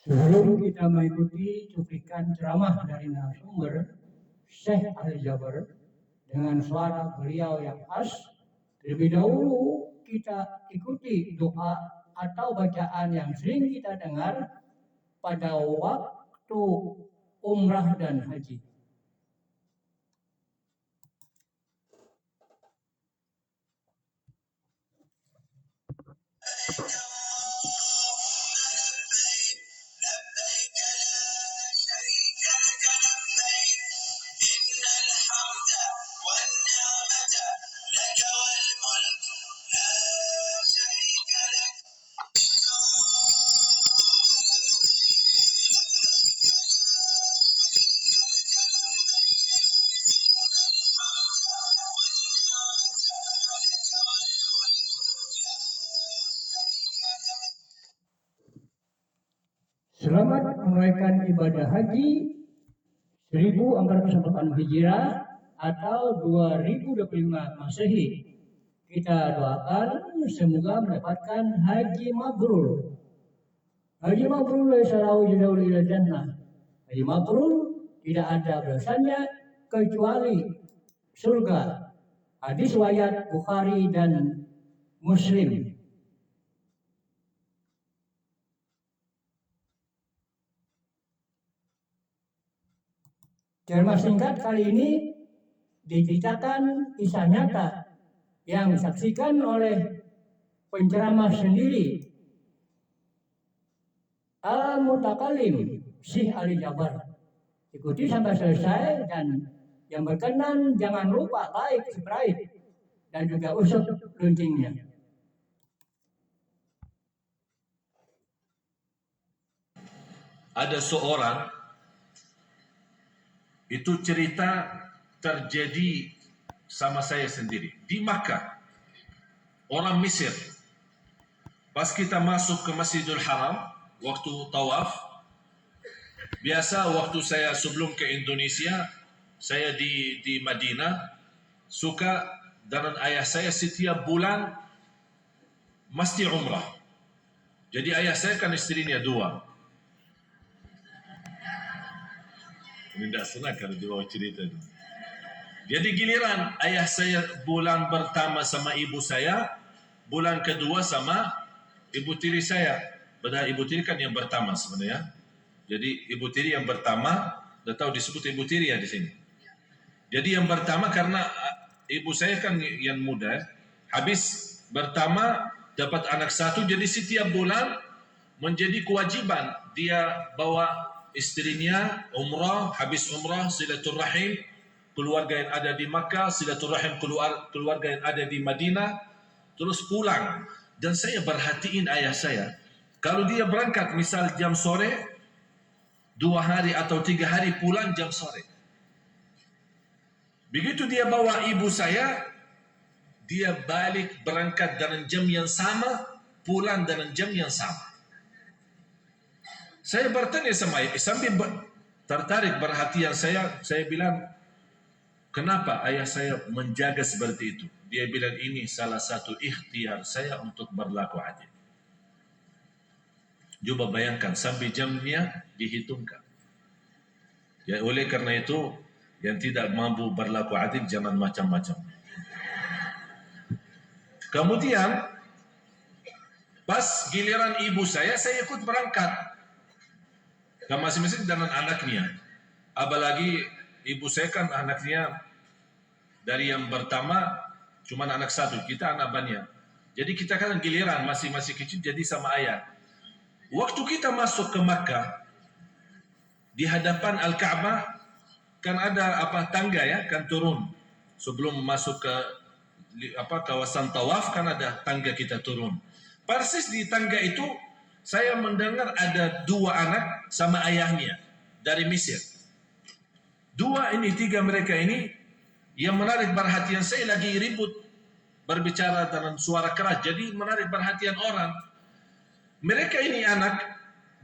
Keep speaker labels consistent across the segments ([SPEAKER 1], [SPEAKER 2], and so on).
[SPEAKER 1] Sebelum kita mengikuti cuplikan ceramah dari narasumber Syekh Ali Jaber dengan suara beliau yang khas, terlebih dahulu kita ikuti doa atau bacaan yang sering kita dengar pada waktu umrah dan haji. Selamat menunaikan ibadah haji 1446 Hijriah atau 2025 Masehi. Kita doakan semoga mendapatkan haji mabrur. Haji mabrur laisa lahu jazaa'un illa jannah. Haji mabrur tidak ada balasannya kecuali surga. Hadis riwayat Bukhari dan Muslim. Ceramah singkat kali ini diceritakan kisah nyata yang disaksikan oleh penceramah sendiri, Al-Mutakalim Syekh Ali Jaber. Ikuti sampai selesai dan yang berkenan jangan lupa like, subscribe dan juga usut loncengnya.
[SPEAKER 2] Ada seorang, itu cerita terjadi sama saya sendiri di Makkah, orang Mesir. Pas kita masuk ke Masjidil Haram waktu tawaf, biasa waktu saya sebelum ke Indonesia, saya di Madinah, suka dengan ayah saya setiap bulan mesti umrah. Jadi ayah saya kan istrinya dua. Ini tidak senang kalau dibawa cerita. Jadi giliran ayah saya bulan pertama sama ibu saya, bulan kedua sama ibu tiri saya. Padahal ibu tiri kan yang pertama sebenarnya. Jadi ibu tiri yang pertama, dah tahu disebut ibu tiri ya di sini. Jadi yang pertama karena ibu saya kan yang muda, habis pertama dapat anak satu, jadi setiap bulan menjadi kewajiban dia bawa istrinya umrah, habis umrah silaturahim keluarga yang ada di Makkah, silaturahim keluarga yang ada di Madinah, terus pulang. Dan saya perhatiin ayah saya, kalau dia berangkat misal jam sore, 2 hari atau 3 hari pulang jam sore. Begitu dia bawa ibu saya, dia balik berangkat dengan jam yang sama, pulang dengan jam yang sama. Saya bertanya sama ayah, sambil tertarik perhatian saya bilang, kenapa ayah saya menjaga seperti itu? Dia bilang ini salah satu ikhtiar saya untuk berlaku adil. Coba bayangkan sampai jamnya dihitungkan. Ya, oleh karena itu yang tidak mampu berlaku adil jangan macam-macam. Kemudian pas giliran ibu saya ikut berangkat ke masing-masing dengan anaknya. Apalagi ibu saya kan anaknya dari yang pertama cuma anak satu, kita anak banyak. Jadi kita kan giliran masih kecil jadi sama ayah. Waktu kita masuk ke Makkah, di hadapan Al-Ka'bah kan ada tangga ya, kan turun. Sebelum masuk ke kawasan tawaf kan ada tangga kita turun. Persis di tangga itu saya mendengar ada 2 anak sama ayahnya dari Mesir. 3 mereka ini yang menarik perhatian saya, lagi ribut berbicara dengan suara keras, jadi menarik perhatian orang. Mereka ini anak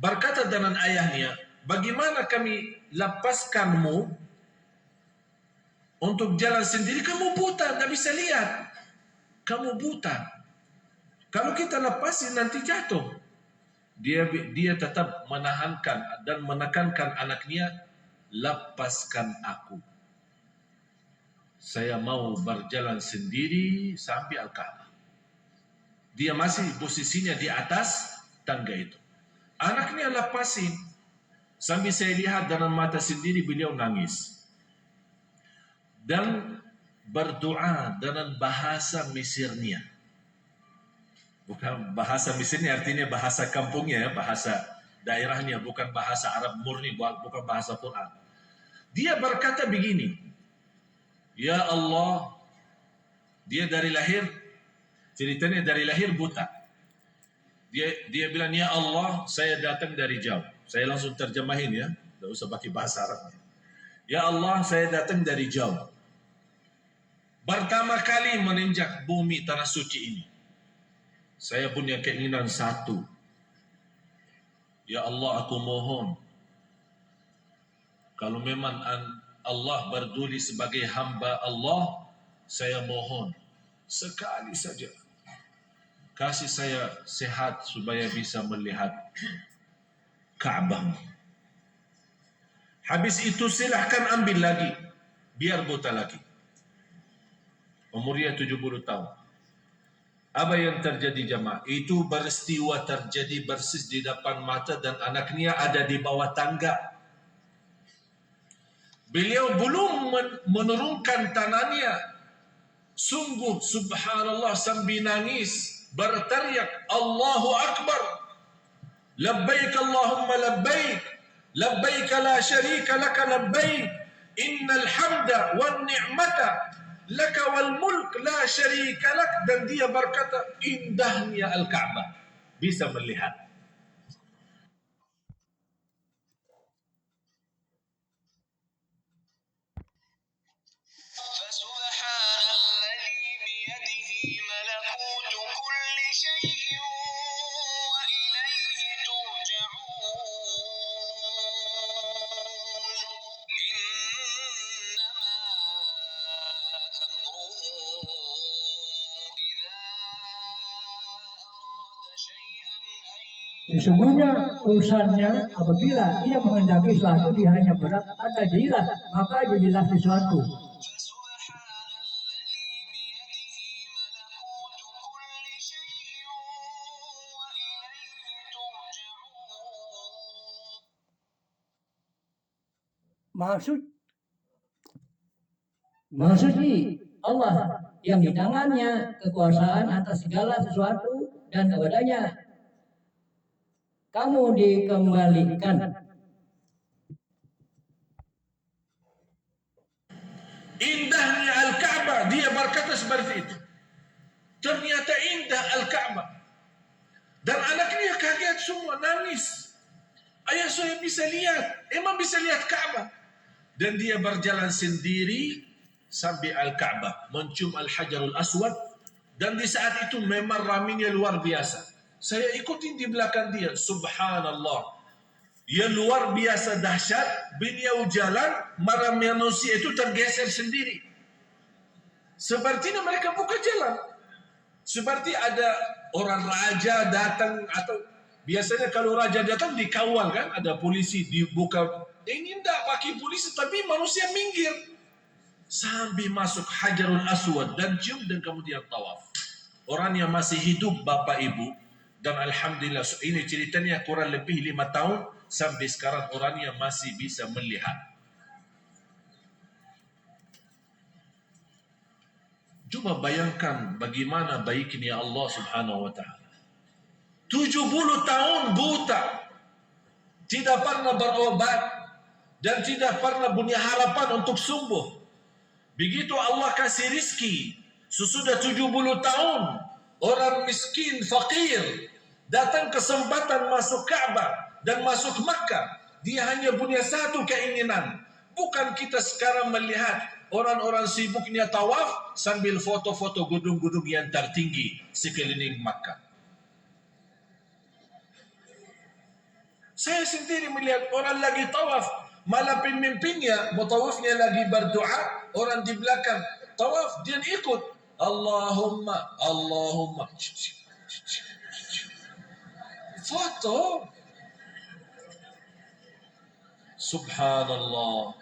[SPEAKER 2] berkata dengan ayahnya, bagaimana kami lepaskanmu untuk jalan sendiri? Kamu buta, tidak bisa lihat. Kamu buta. Kalau kita lepasin nanti jatuh. dia tetap menahankan dan menekankan anaknya, lepaskan aku. Saya mau berjalan sendiri sampai Al-Ka'bah. Dia masih posisinya di atas tangga itu. Anaknya lepasin. Sambil saya lihat dengan mata sendiri beliau nangis. Dan berdoa dengan bahasa Mesirnya. Bukan bahasa Mesirnya artinya bahasa kampungnya, ya, bahasa daerahnya, bukan bahasa Arab murni, bukan bahasa Quran. Dia berkata begini, ya Allah, dia dari lahir, ceritanya dari lahir buta. Dia bilang, ya Allah, saya datang dari jauh. Saya langsung terjemahin ya, tidak usah pakai bahasa Arabnya. Ya Allah, saya datang dari jauh. Pertama kali menginjak bumi tanah suci ini, saya punya keinginan satu. Ya Allah, aku mohon, kalau memang Allah berduli sebagai hamba Allah, saya mohon sekali saja kasih saya sehat supaya bisa melihat Ka'bah. Habis itu silahkan ambil lagi, biar buta lagi. Umurnya 70 tahun. Apa yang terjadi jemaah? Itu peristiwa terjadi persis di depan mata dan anaknya ada di bawah tangga. Beliau belum menurunkan tangannya. Sungguh subhanallah sambil nangis, berteriak Allahu Akbar. Labbaik Allahumma labbaik. Labbaik la syarika laka labbaik. Innal hamda wan ni'mata laka wal mulk la syarika lak. Dan dia berkata, indahnya Al-Ka'bah. Bisa melihat.
[SPEAKER 1] Sesungguhnya urusannya apabila ia menghendaki sesuatu dia hanya berkata jadilah, maka jadilah sesuatu. Maksudnya Allah yang di tangannya kekuasaan atas segala sesuatu dan kepadanya kamu dikembalikan.
[SPEAKER 2] Indahnya Al-Ka'bah, dia berkata seperti itu. Ternyata indah Al-Ka'bah. Dan anaknya kaget semua, nangis. Ayah saya bisa lihat, emang bisa lihat Ka'bah. Dan dia berjalan sendiri sampai Al-Ka'bah, mencium Al-Hajarul Aswad. Dan di saat itu memang ramainya luar biasa. Saya ikutin di belakang dia, subhanallah. Ya luar biasa dahsyat, beliau jalan, para manusia itu tergeser sendiri. Sepertinya mereka buka jalan. Seperti ada orang raja datang, atau biasanya kalau raja datang dikawal kan, ada polisi dibuka. Ini tidak pakai polisi, tapi manusia minggir. Sambil masuk Hajarul Aswad dan cium dan kemudian tawaf. Orang yang masih hidup Bapak Ibu, dan alhamdulillah ini ceritanya kurang lebih 5 tahun, sampai sekarang orangnya masih bisa melihat. Coba bayangkan bagaimana baiknya Allah Subhanahu wa taala. 70 tahun buta, tidak pernah berobat dan tidak pernah punya harapan untuk sembuh. Begitu Allah kasih rizki, sesudah 70 tahun, orang miskin, fakir, datang kesempatan masuk Ka'bah dan masuk Makkah. Dia hanya punya satu keinginan. Bukan kita sekarang melihat orang-orang sibuknya tawaf sambil foto-foto gedung-gedung yang tertinggi sekeliling Makkah. Saya sendiri melihat orang lagi tawaf, malah pemimpinnya, mutawafnya lagi berdoa, orang di belakang tawaf, dia ikut. Allahumma, Allahumma. Foto. Subhanallah.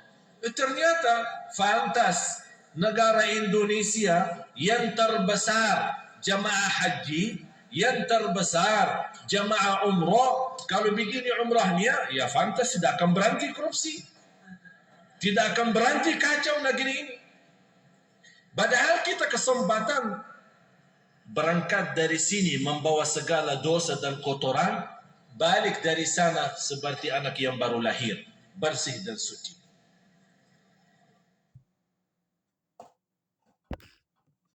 [SPEAKER 2] Ternyata fantas negara Indonesia yang terbesar jamaah haji, yang terbesar jamaah umrah. Kalau begini umrahnya, ya fantas tidak akan berhenti korupsi. Tidak akan berhenti kacau negeri ini. Padahal kita kesempatan berangkat dari sini membawa segala dosa dan kotoran, balik dari sana seperti anak yang baru lahir, bersih dan suci.